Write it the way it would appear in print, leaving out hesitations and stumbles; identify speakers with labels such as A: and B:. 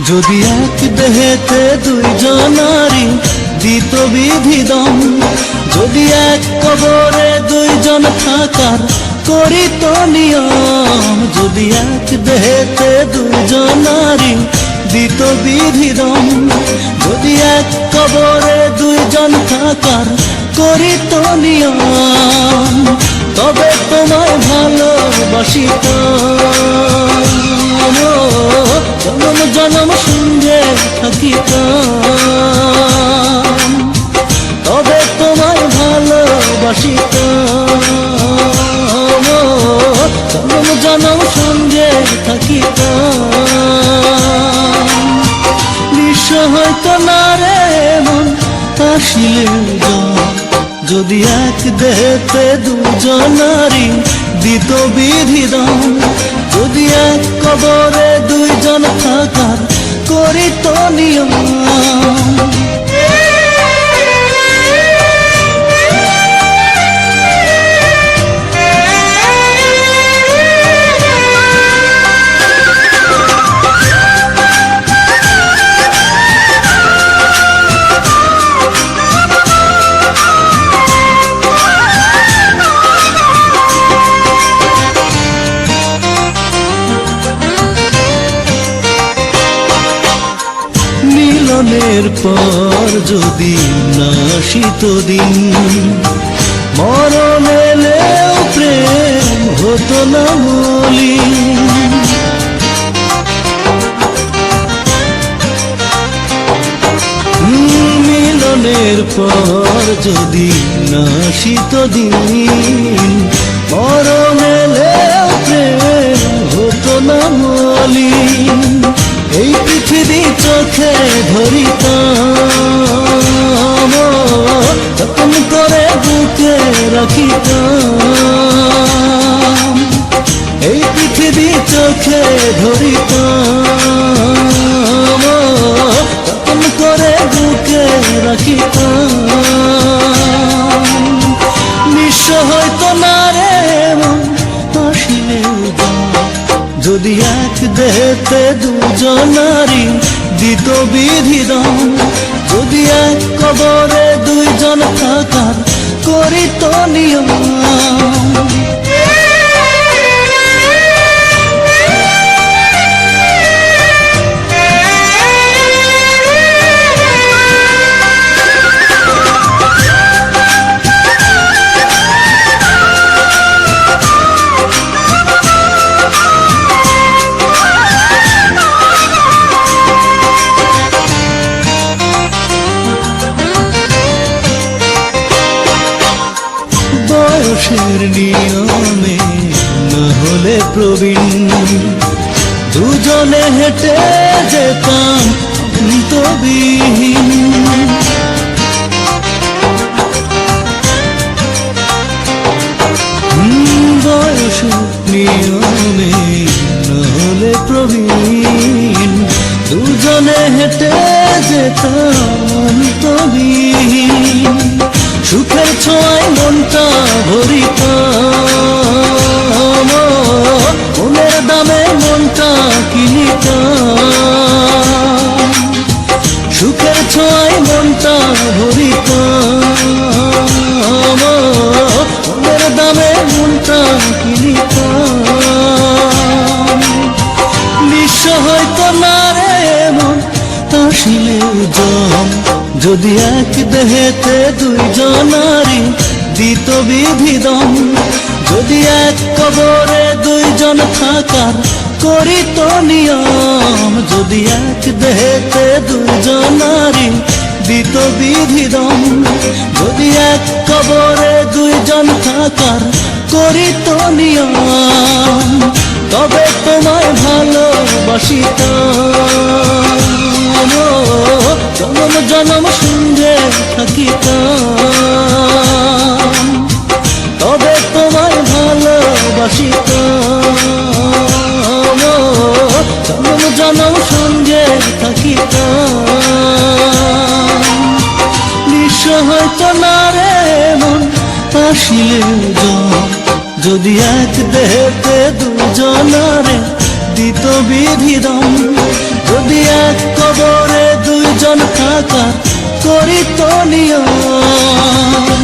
A: যদি এক দেহেতে দুইজনারি দিত বিধিদম, যদি এক কবরে দুইজন থাকার করিত নিয়ম, যদি এক দেহেতে দুইজনারি দিত বিধিদম, যদি এক কবরে দুইজন থাকার করিত নিয়ম, তবে তোমায় ভালোবাসিতাম, জনম জনম সঙ্গে থাকিতাম, তবে তোমায় ভালোবাসিতাম, জনম জনম সঙ্গে থাকিতাম। নিঃস্ব হয়তো না রে মন আসিলে যদি এক দেহেতে দুজনারি দিত বিধিদম, যদি এক কবরে দুইজন থাকার করিত নিয়ম। মিলনের পর যদি না আসিত দিন, মরণ এলেও প্রেম হতো না মলিন। মিলনের পর যদি না আসিত দিন, মরণ এলেও প্রেম হতো না মলিন। এই পৃথিবী চোখে ধরিতাম, যতন করে বুকে রাখিতাম, এই পৃথিবী চোখে ধরিতাম, যতন করে বুকে রাখিতাম। নিঃস্ব হয়তো না রে মন আসিলে যদি এক দেহেতে দুজনারি দিত বিধিদম, যদি এক কবরে দুইজন থাকার করিত নিয়ম। বয়সের নিয়মে না হলে প্রবীণ, দুজনে হেঁটে যেতাম অন্তবিহীন। বয়সের নিয়মে না হলে প্রবীণ, দুজনে হেঁটে যেতাম অন্তবিহীন। সুখের ছোঁয়ায় মনটা ভরিতাম, মনের দামে মনটা কিনিতাম। সুখের ছোঁয়ায় মনটা ভরিতাম, মনের দামে মনটা কিনিতাম। নিঃস্ব হয়তো না রে মন আসিলে জম, যদি এক দেহেতে দুইজনারি দিত বিধিদম, যদি এক কবরে দুইজন থাকার করিত নিয়ম, যদি এক দেহেতে দুইজনারি দিত বিধিদম, যদি এক কবরে দুইজন থাকার করিত নিয়ম, তবে তোমায় ভালোবাসিতাম, জনম জনম সঙ্গে থাকিতাম, তবে তোমায় ভালোবাসিতাম, জনম জনম সঙ্গে থাকিতাম। নিঃস্ব হয়তো না রে মন আসিলে যদি এক দেহেতে দুজনারে দিত বিধিদম, যদি এক কবরে দুইজন থাকা করি তো নিয়ম।